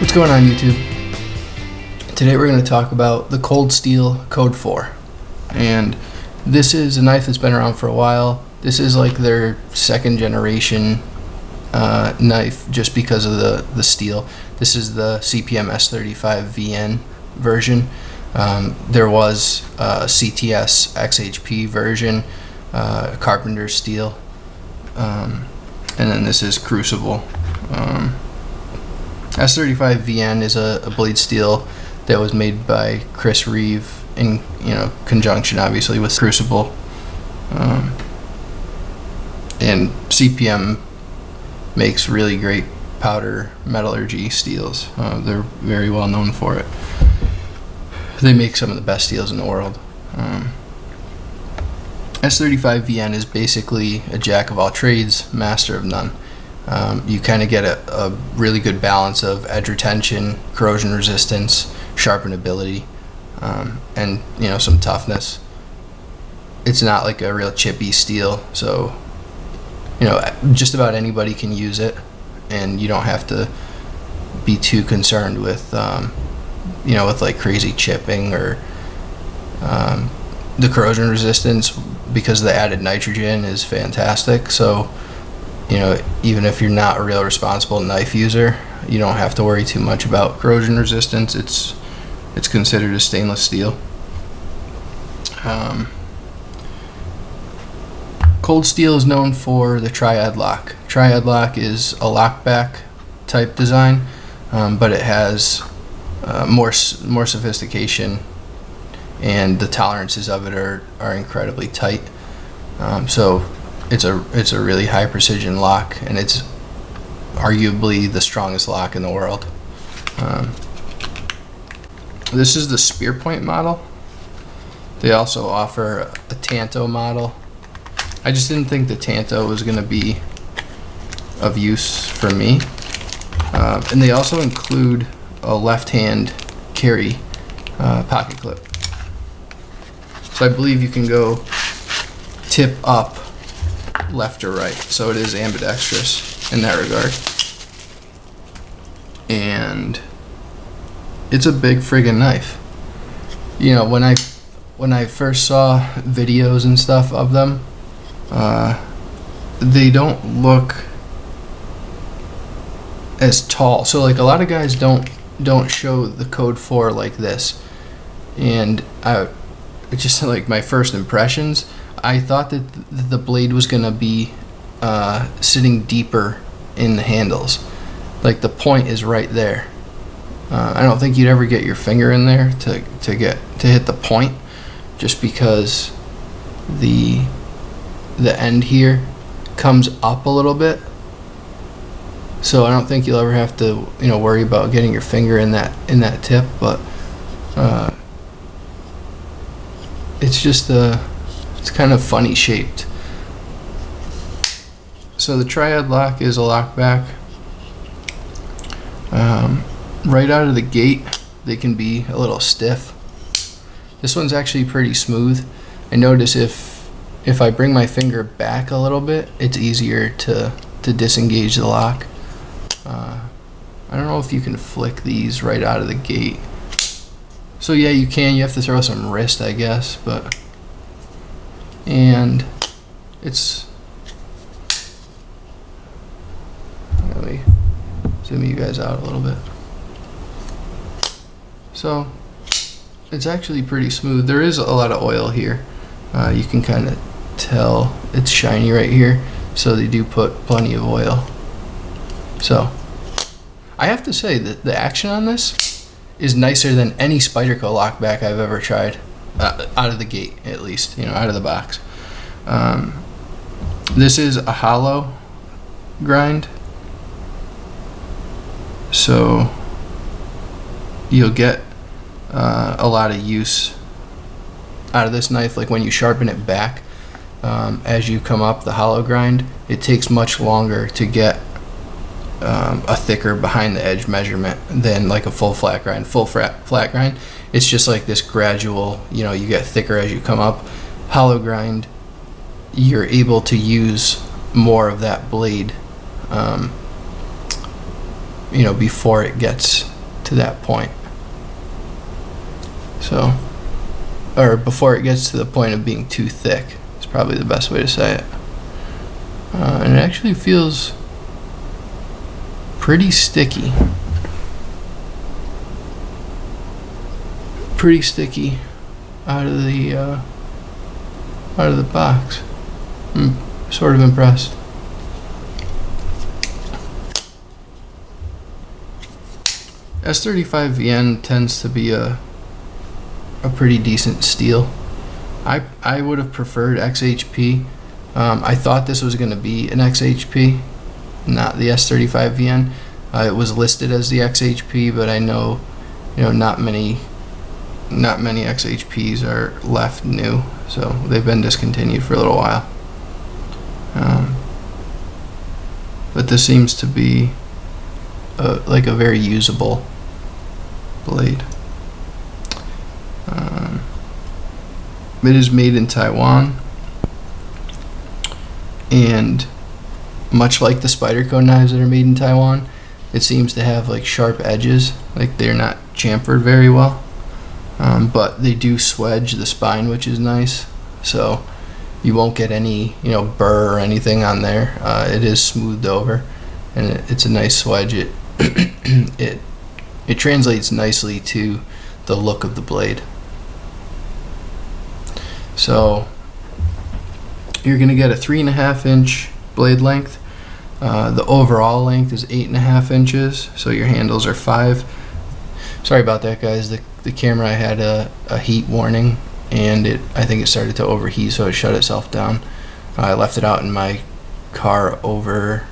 What's going on, YouTube? Today we're going to talk about the Cold Steel Code 4. And this is a knife that's been around for a while. This is like their second generation knife just because of the steel. This is the CPM S35 VN version. There was a CTS XHP version, Carpenter steel, and then this is Crucible. S35 VN is a blade steel that was made by Chris Reeve in conjunction, obviously, with Crucible. And CPM makes really great powder metallurgy steels. They're very well known for it. They make some of the best steels in the world. S35 VN is basically a jack of all trades, master of none. You kind of get a really good balance of edge retention, corrosion resistance, sharpenability, and some toughness. It's not like a real chippy steel, so just about anybody can use it, and you don't have to be too concerned with with like crazy chipping or the corrosion resistance, because the added nitrogen is fantastic. So even if you're not a real responsible knife user, you don't have to worry too much about corrosion resistance. It's considered a stainless steel. Cold Steel is known for the Triad lock. Triad lock is a lockback type design, but it has more sophistication, and the tolerances of it are incredibly tight. So it's a really high precision lock, and it's arguably the strongest lock in the world. This is the Spearpoint model. They also offer a Tanto model. I just didn't think the Tanto was going to be of use for me. And they also include a left-hand carry pocket clip. So I believe you can go tip up left or right, so it is ambidextrous in that regard. And it's a big friggin' knife. When I first saw videos and stuff of them, they don't look as tall. So like a lot of guys don't show the Code 4 like this, and it's just like my first impressions. I thought that the blade was gonna be sitting deeper in the handles. Like the point is right there. I don't think you'd ever get your finger in there to hit the point, just because the end here comes up a little bit. So I don't think you'll ever have to worry about getting your finger in that tip. But it's kind of funny shaped. So the Triad lock is a lockback. Right out of the gate, they can be a little stiff. This one's actually pretty smooth. I notice if I bring my finger back a little bit, it's easier to disengage the lock. I don't know if you can flick these right out of the gate. So yeah, you can. You have to throw some wrist, I guess, and it's. Let me zoom you guys out a little bit. So it's actually pretty smooth. There is a lot of oil here. You can kind of tell it's shiny right here, so they do put plenty of oil. So I have to say that the action on this is nicer than any Spyderco lockback I've ever tried, out of the gate at least, out of the box. This is a hollow grind, so you'll get a lot of use out of this knife. Like when you sharpen it back, as you come up the hollow grind, it takes much longer to get a thicker behind the edge measurement than like a full flat grind. Full flat grind, it's just like this gradual, you get thicker as you come up. Hollow grind, you're able to use more of that blade before it gets to that point. So, or before it gets to the point of being too thick, is probably the best way to say it. And it actually feels pretty sticky. Pretty sticky out of the box. I'm sort of impressed. S35VN tends to be a pretty decent steel. I would have preferred XHP. I thought this was going to be an XHP, not the S35VN. It was listed as the XHP, but I know, not many XHPs are left new, so they've been discontinued for a little while. But this seems to be like a very usable blade. It is made in Taiwan, and much like the Spyderco knives that are made in Taiwan, it seems to have like sharp edges, like they're not chamfered very well, but they do swedge the spine, which is nice, so you won't get any burr or anything on there. It is smoothed over, and it's a nice swedge. It translates nicely to the look of the blade. So you're going to get a 3.5 inch blade length. The overall length is 8.5 inches, so your handles are 5. Sorry about that, guys. The camera, I had a heat warning, and I think it started to overheat, so it shut itself down. I left it out in my car overnight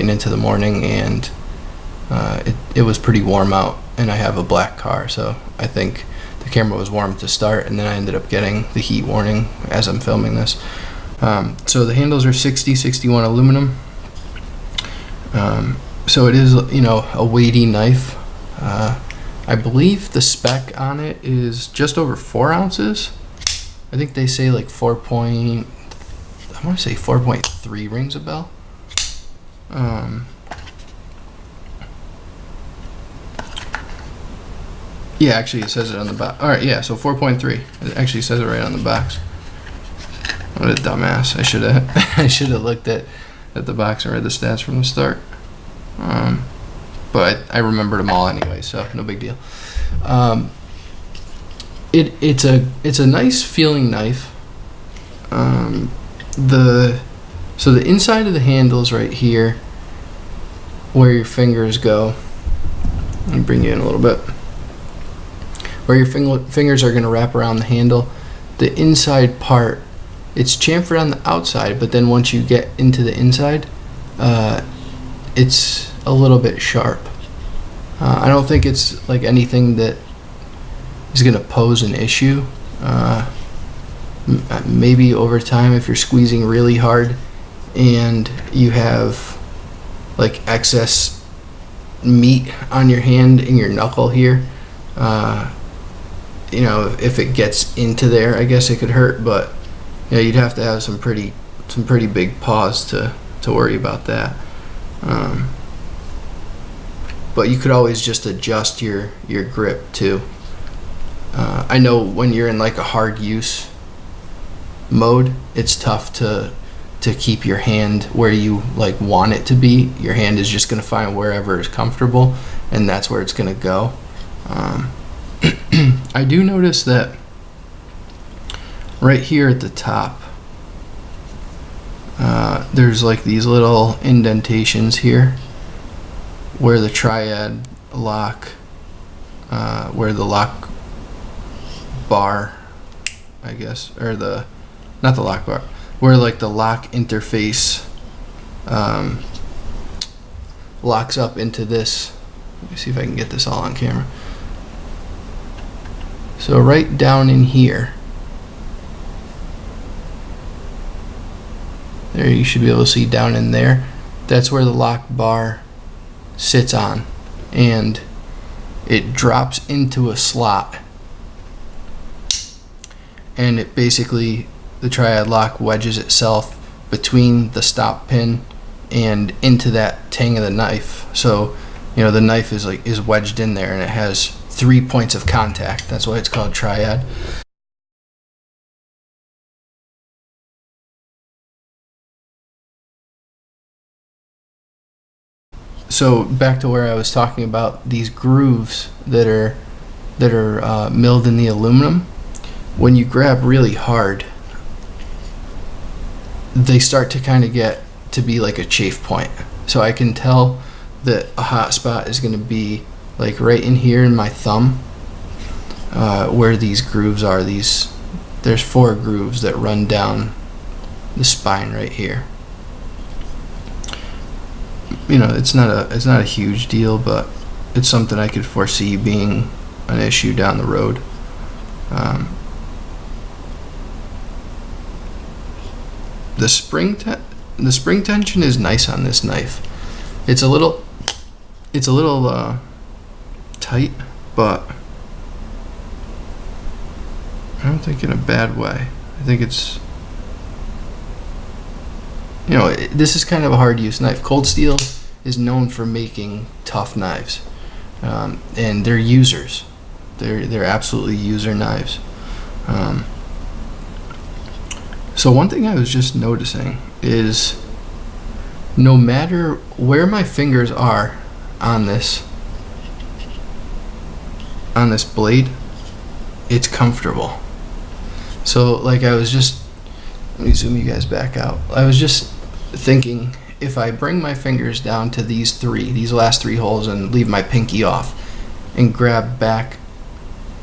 and into the morning, and it was pretty warm out, and I have a black car, so I think the camera was warm to start, and then I ended up getting the heat warning as I'm filming this. So the handles are 60-61 aluminum. So it is, a weighty knife. I believe the spec on it is just over 4 ounces. I think they say like 4.3 rings a bell. Yeah, actually it says it on the box. Alright, yeah, so 4.3. It actually says it right on the box. What a dumbass. I should have looked at the box and read the stats from the start. But I remembered them all anyway, so no big deal. It's a nice feeling knife. So the inside of the handles right here, where your fingers go. Let me bring you in a little bit. Where your fingers are going to wrap around the handle, the inside part, it's chamfered on the outside, but then once you get into the inside, it's a little bit sharp. I don't think it's like anything that is going to pose an issue. Maybe over time, if you're squeezing really hard and you have like excess meat on your hand and your knuckle here, if it gets into there, I guess it could hurt, but you'd have to have some pretty big paws to worry about that. But you could always just adjust your grip too. I know when you're in like a hard use mode, it's tough to keep your hand where you like want it to be. Your hand is just going to find wherever is comfortable, and that's where it's going to go. I do notice that right here at the top, there's like these little indentations here where the triad lock, where the lock bar, I guess, or not the lock bar, where like the lock interface locks up into this. Let me see if I can get this all on camera. So right down in here, there, you should be able to see down in there, that's where the lock bar sits on, and it drops into a slot, and it basically, the triad lock wedges itself between the stop pin and into that tang of the knife. So the knife is wedged in there and it has 3 points of contact. That's why it's called triad. So back to where I was talking about these grooves that are milled in the aluminum. When you grab really hard, they start to kind of get to be like a chafe point. So I can tell that a hot spot is going to be like right in here in my thumb, where these grooves are. There's 4 grooves that run down the spine right here. It's not a huge deal, but it's something I could foresee being an issue down the road. The spring tension is nice on this knife. It's a little tight, but I don't think in a bad way. I think it's, this is kind of a hard use knife. Cold Steel is known for making tough knives, and they're users. They're absolutely user knives. So one thing I was just noticing is no matter where my fingers are on this blade, it's comfortable. So like let me zoom you guys back out. I was just thinking, if I bring my fingers down to these last 3 holes and leave my pinky off and grab back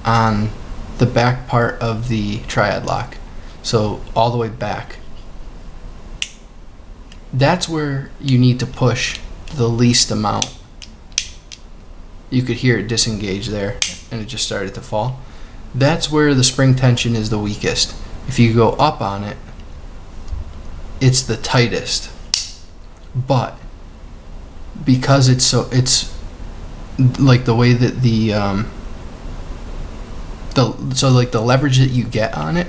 on the back part of the triad lock, so all the way back, that's where you need to push the least amount. You could hear it disengage there and it just started to fall. That's where the spring tension is the weakest. If you go up on it, it's the tightest. But because it's like the way that the leverage that you get on it,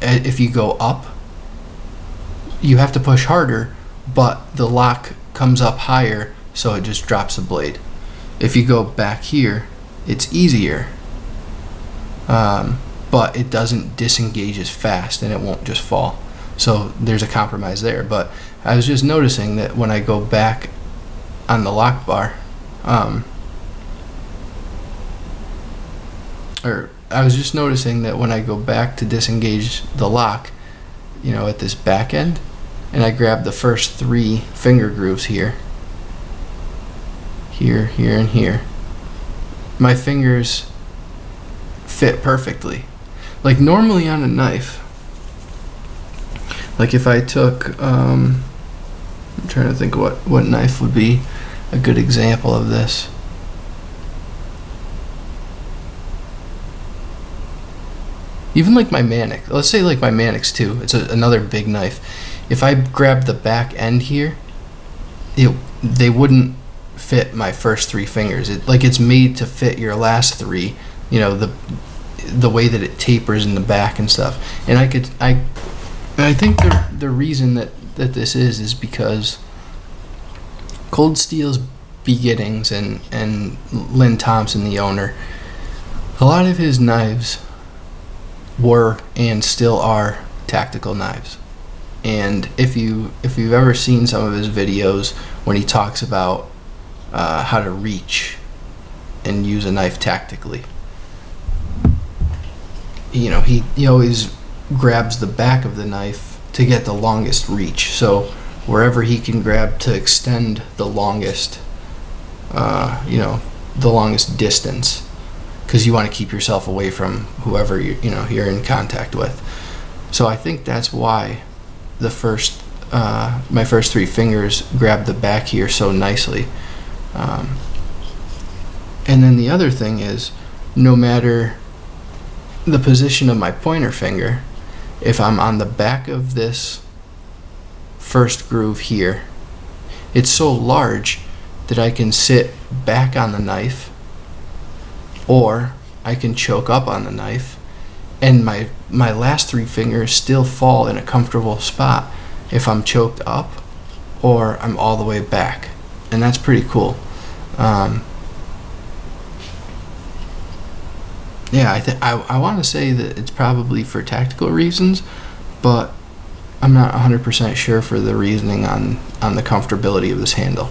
if you go up, you have to push harder, but the lock comes up higher, so it just drops the blade. If you go back here, it's easier, but it doesn't disengage as fast and it won't just fall. So there's a compromise there. But I was just noticing that when I go back on the lock bar, I was just noticing that when I go back to disengage the lock, at this back end, and I grab the first 3 finger grooves here, and here, my fingers fit perfectly. Like normally on a knife, like if I took, I'm trying to think what knife would be a good example of this. Even like my Manix, let's say like my Manix 2, it's another big knife. If I grab the back end here, they wouldn't fit my first 3 fingers. It's made to fit your last 3, the way that it tapers in the back and stuff. And I think the reason that this is because Cold Steel's beginnings and Lynn Thompson, the owner, a lot of his knives were and still are tactical knives. And if you've ever seen some of his videos when he talks about how to reach and use a knife tactically, he always grabs the back of the knife to get the longest reach. So wherever he can grab to extend the longest, the longest distance, because you want to keep yourself away from whoever you're in contact with. So I think that's why my first 3 fingers grab the back here so nicely. And then the other thing is, no matter the position of my pointer finger, if I'm on the back of this first groove here, it's so large that I can sit back on the knife, or I can choke up on the knife, and my last 3 fingers still fall in a comfortable spot if I'm choked up or I'm all the way back. And that's pretty cool. Yeah, I want to say that it's probably for tactical reasons, but I'm not 100% sure for the reasoning on the comfortability of this handle.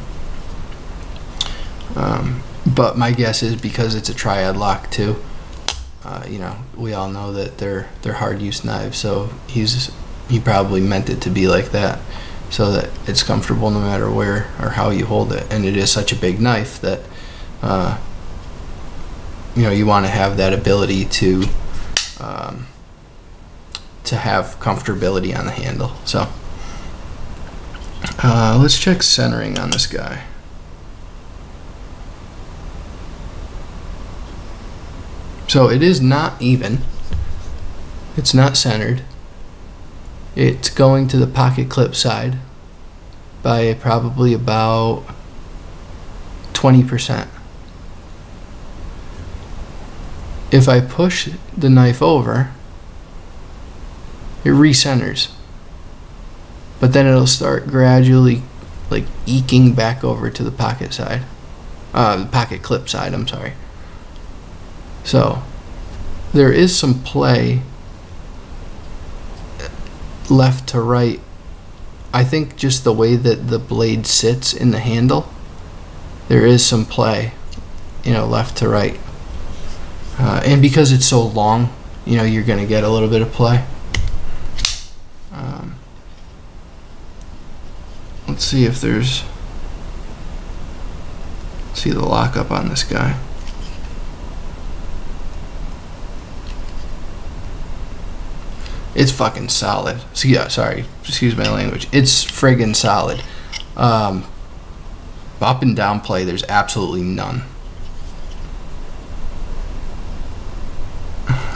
But my guess is because it's a triad lock too. We all know that they're hard use knives, so he probably meant it to be like that, so that it's comfortable no matter where or how you hold it. And it is such a big knife that you want to have that ability to have comfortability on the handle. So let's check centering on this guy. So it is not even. It's not centered. It's going to the pocket clip side by probably about 20%. If I push the knife over, it recenters. But then it'll start gradually like eking back over to the pocket side. The pocket clip side, I'm sorry. So there is some play left to right. I think just the way that the blade sits in the handle, there is some play, left to right. And because it's so long, you're going to get a little bit of play. Let's see if see the lockup on this guy. It's fucking solid. So yeah, sorry, excuse my language. It's friggin' solid. Up and down play, there's absolutely none.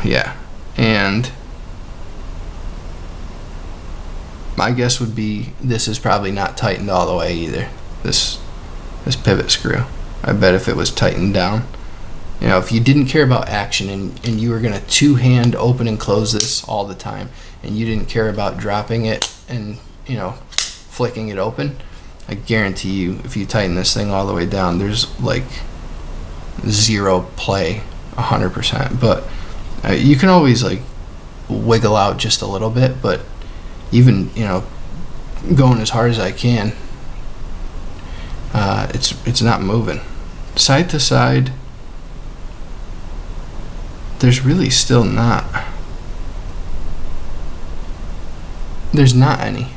Yeah, and my guess would be this is probably not tightened all the way either. This pivot screw. I bet if it was tightened down, if you didn't care about action and you were gonna two-hand open and close this all the time, and you didn't care about dropping it and flicking it open, I guarantee you, if you tighten this thing all the way down, there's like zero play, 100%. But you can always like wiggle out just a little bit, but even going as hard as I can, it's not moving. Side to side, there's really still not. There's not any.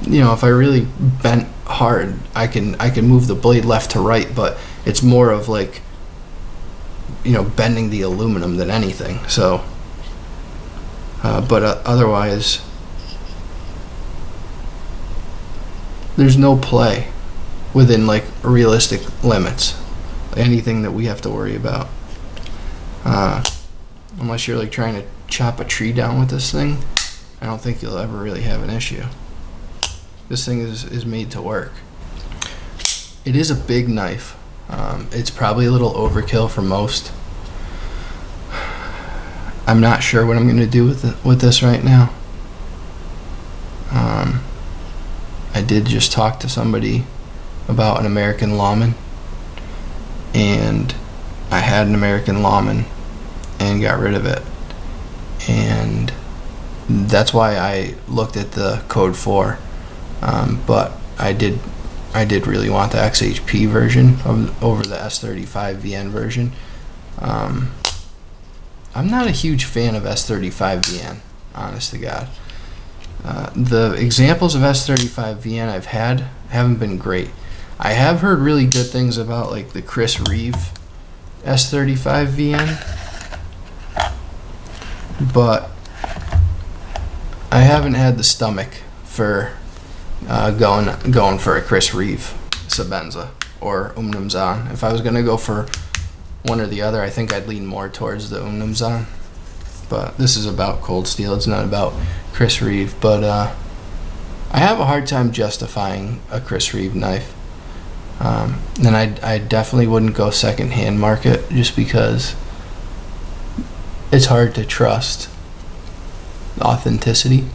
If I really bent hard, I can move the blade left to right, but it's more of like bending the aluminum than anything. So but otherwise there's no play within like realistic limits, anything that we have to worry about, unless you're like trying to chop a tree down with this thing. I don't think you'll ever really have an issue. This thing is made to work. It is a big knife. It's probably a little overkill for most. I'm not sure what I'm going to do with this right now. I did just talk to somebody about an American Lawman, and I had an American Lawman and got rid of it, and that's why I looked at the Code 4. But I did really want the XHP version over the S35 VN version. I'm not a huge fan of S35 VN, honest to God. The examples of S35 VN I've had haven't been great. I have heard really good things about like the Chris Reeve S35 VN, but I haven't had the stomach for going for a Chris Reeve Sebenza or Umnumzan. If I was gonna go for one or the other, I think I'd lean more towards the Umnumzan. But this is about Cold Steel. It's not about Chris Reeve. But I have a hard time justifying a Chris Reeve knife. And I definitely wouldn't go secondhand market just because it's hard to trust the authenticity.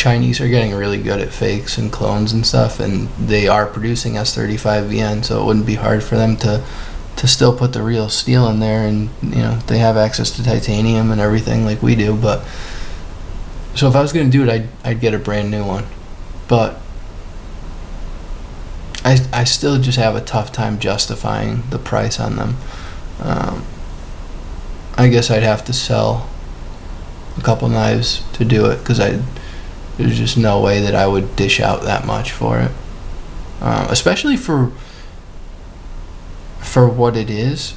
Chinese are getting really good at fakes and clones and stuff, and they are producing S35VN, so it wouldn't be hard for them to still put the real steel in there, and they have access to titanium and everything like we do. But so if I was going to do it, I'd get a brand new one, but I still just have a tough time justifying the price on them. I guess I'd have to sell a couple knives to do it, because there's just no way that I would dish out that much for it, especially for what it is.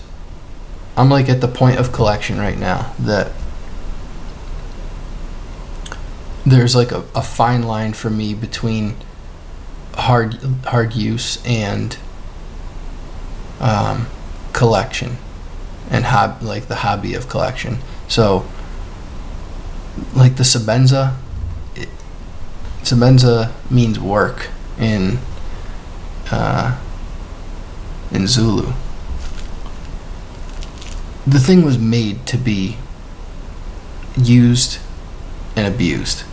I'm like at the point of collection right now that there's like a fine line for me between hard use and collection and like the hobby of collection. So like the Sebenza, Sebenza means work in Zulu. The thing was made to be used and abused.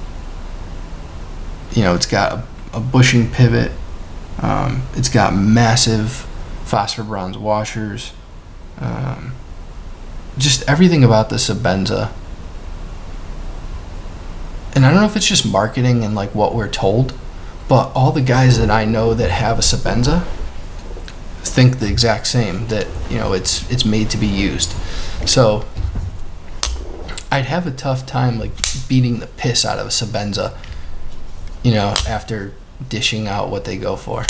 It's got a bushing pivot. It's got massive phosphor bronze washers. Just everything about the Sebenza. And I don't know if it's just marketing and like what we're told, but all the guys that I know that have a Sebenza think the exact same, that it's made to be used. So I'd have a tough time like beating the piss out of a Sebenza, after dishing out what they go for.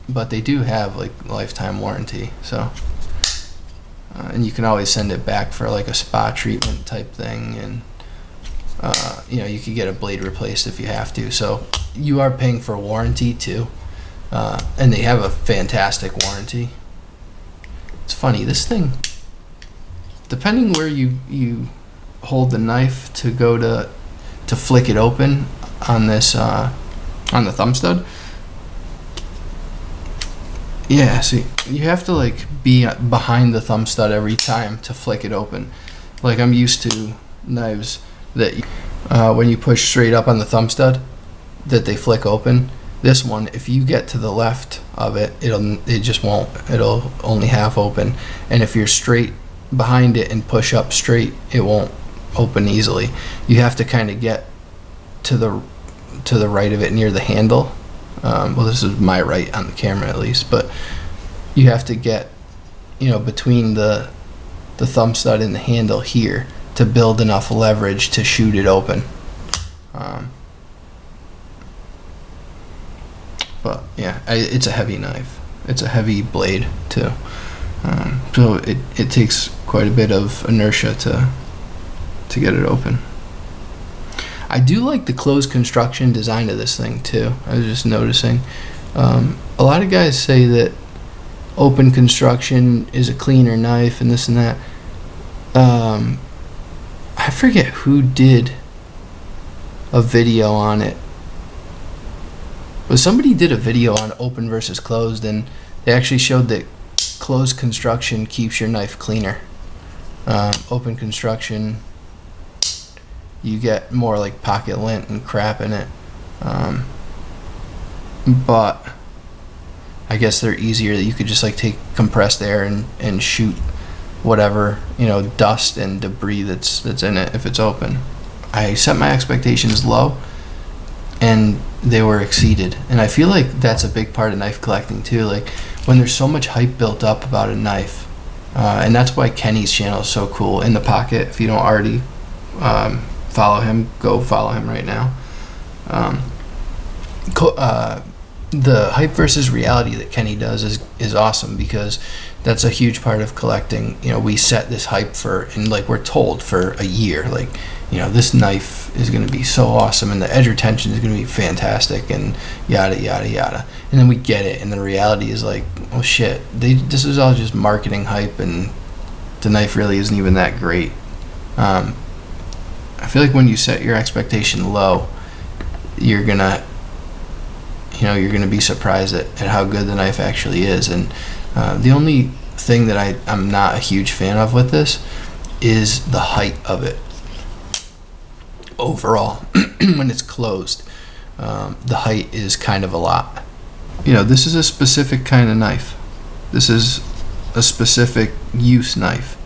But they do have like lifetime warranty, so and you can always send it back for like a spa treatment type thing, and you could get a blade replaced if you have to. So you are paying for warranty too, and they have a fantastic warranty. It's funny, this thing, depending where you hold the knife to go to flick it open on this on the thumb stud. Yeah, see, you have to like be behind the thumb stud every time to flick it open. Like I'm used to knives that when you push straight up on the thumb stud, that they flick open. This one, if you get to the left of it, it just won't. It'll only half open. And if you're straight behind it and push up straight, it won't open easily. You have to kind of get to the right of it near the handle. Well, this is my right on the camera at least, but you have to get between the thumb stud and the handle here to build enough leverage to shoot it open. But yeah, it's a heavy knife. It's a heavy blade too, so it takes quite a bit of inertia to get it open. I do like the closed construction design of this thing too. I was just noticing. A lot of guys say that open construction is a cleaner knife and this and that. I forget who did a video on it. But somebody did a video on open versus closed, and they actually showed that closed construction keeps your knife cleaner. Open construction, you get more like pocket lint and crap in it. But I guess they're easier, that you could just like take compressed air and shoot whatever, dust and debris that's in it if it's open. I set my expectations low and they were exceeded. And I feel like that's a big part of knife collecting too. Like when there's so much hype built up about a knife, and that's why Kenny's channel is so cool. In the Pocket, if you don't already follow him, go follow him right now. The hype versus reality that Kenny does is awesome, because that's a huge part of collecting. We set this hype for, and like we're told for a year, like, this knife is going to be so awesome and the edge retention is going to be fantastic and yada yada yada, and then we get it and the reality is like, oh shit, this is all just marketing hype and the knife really isn't even that great. I feel like when you set your expectation low, you're gonna be surprised at how good the knife actually is. And the only thing that I'm not a huge fan of with this is the height of it. overall. When it's closed, the height is kind of a lot. You know, this is a specific kind of knife. This is a specific use knife.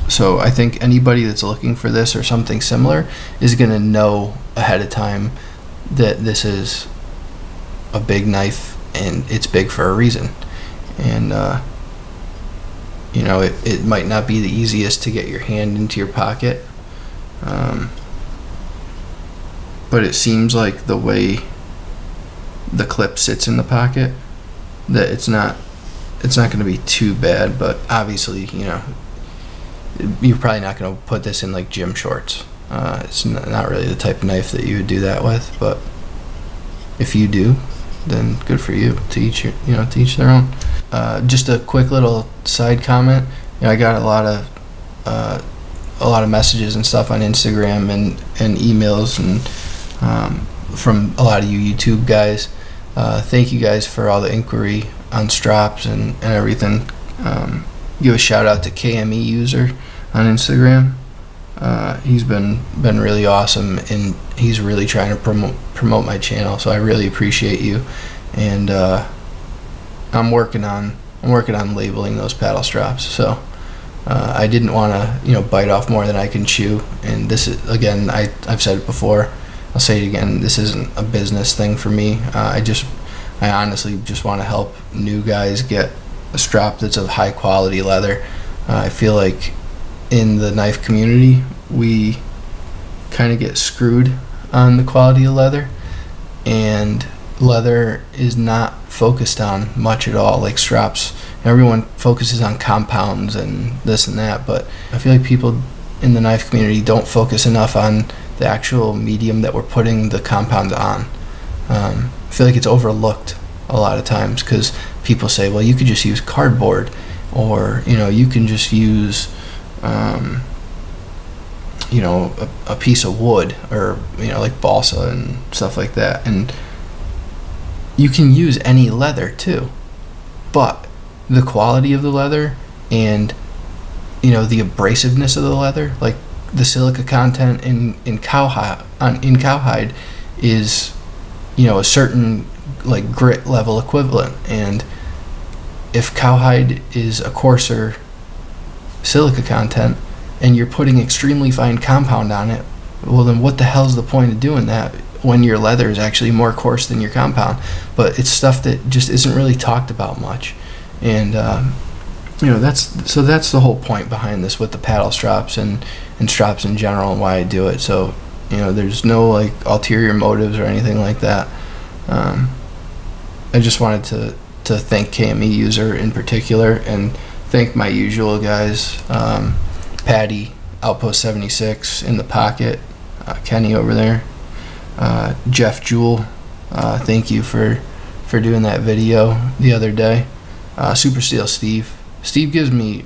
So I think anybody that's looking for this or something similar is going to know ahead of time that this is a big knife, and it's big for a reason. And you know, it might not be the easiest to get your hand into your pocket, but it seems like the way the clip sits in the pocket, that it's not going to be too bad. But obviously, you know, you're probably not going to put this in like gym shorts. It's not really the type of knife that you would do that with, but if you do, then good for you. To each their own. Just a quick little side comment. You know, I got a lot of messages and stuff on Instagram and emails and from a lot of you YouTube guys. Thank you guys for all the inquiry on straps and everything. Give a shout out to KME User on Instagram. He's been really awesome, and he's really trying to promote my channel, so I really appreciate you. And I'm working on labeling those paddle straps. So I didn't want to bite off more than I can chew. And this is, again, I've said it before, I'll say it again, this isn't a business thing for me. I honestly just want to help new guys get a strap that's of high quality leather. I feel like in the knife community we kind of get screwed on the quality of leather, and leather is not focused on much at all. Like straps, everyone focuses on compounds and this and that, but I feel like people in the knife community don't focus enough on the actual medium that we're putting the compounds on. I feel like it's overlooked a lot of times because people say, well, you could just use cardboard, or you can just use a piece of wood, or like balsa and stuff like that. And you can use any leather too, but the quality of the leather and the abrasiveness of the leather, like the silica content in cowhide is a certain like grit level equivalent. And if cowhide is a coarser silica content and you're putting extremely fine compound on it, well then what the hell's the point of doing that when your leather is actually more coarse than your compound? But it's stuff that just isn't really talked about much. And that's the whole point behind this with the paddle straps and straps in general, and why I do it. So there's no like ulterior motives or anything like that. I just wanted to thank KME User in particular, and thank my usual guys, Patty, Outpost 76 in the pocket, Kenny over there, Jeff Jewell, thank you for doing that video the other day. Super Steel Steve gives me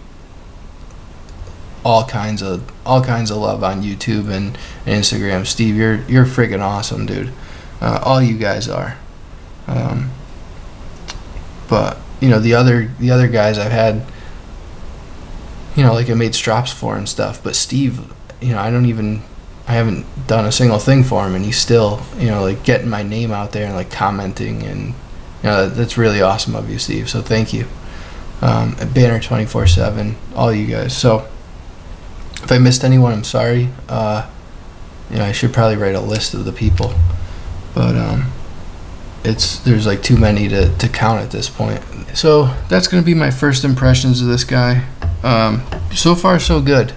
all kinds of love on YouTube and Instagram. Steve, you're friggin' awesome, dude. All you guys are. But the other guys I've had, like I made straps for and stuff. But Steve, I haven't done a single thing for him, and he's still like getting my name out there and like commenting, and that's really awesome of you, Steve. So thank you. At Banner 24/7, all you guys. So if I missed anyone, I'm sorry. I should probably write a list of the people, but there's like too many to count at this point. So that's gonna be my first impressions of this guy. So far so good.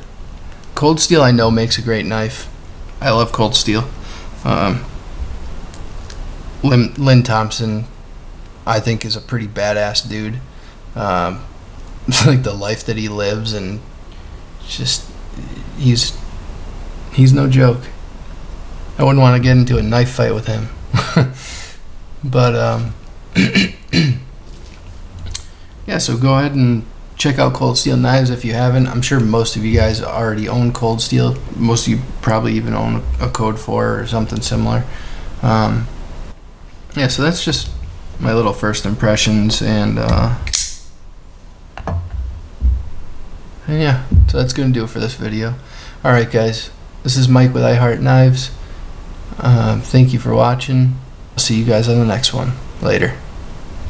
Cold Steel I know makes a great knife. I love Cold Steel. Lynn Thompson I think is a pretty badass dude. Like the life that he lives, and just he's no joke. I wouldn't want to get into a knife fight with him. But yeah, so go ahead and check out Cold Steel Knives if you haven't. I'm sure most of you guys already own Cold Steel. Most of you probably even own a Code 4 or something similar. Yeah, so that's just my little first impressions, and yeah, so that's gonna do it for this video. Alright guys, This is Mike with I Heart Knives. Thank you for watching. I'll see you guys on the next one. Later.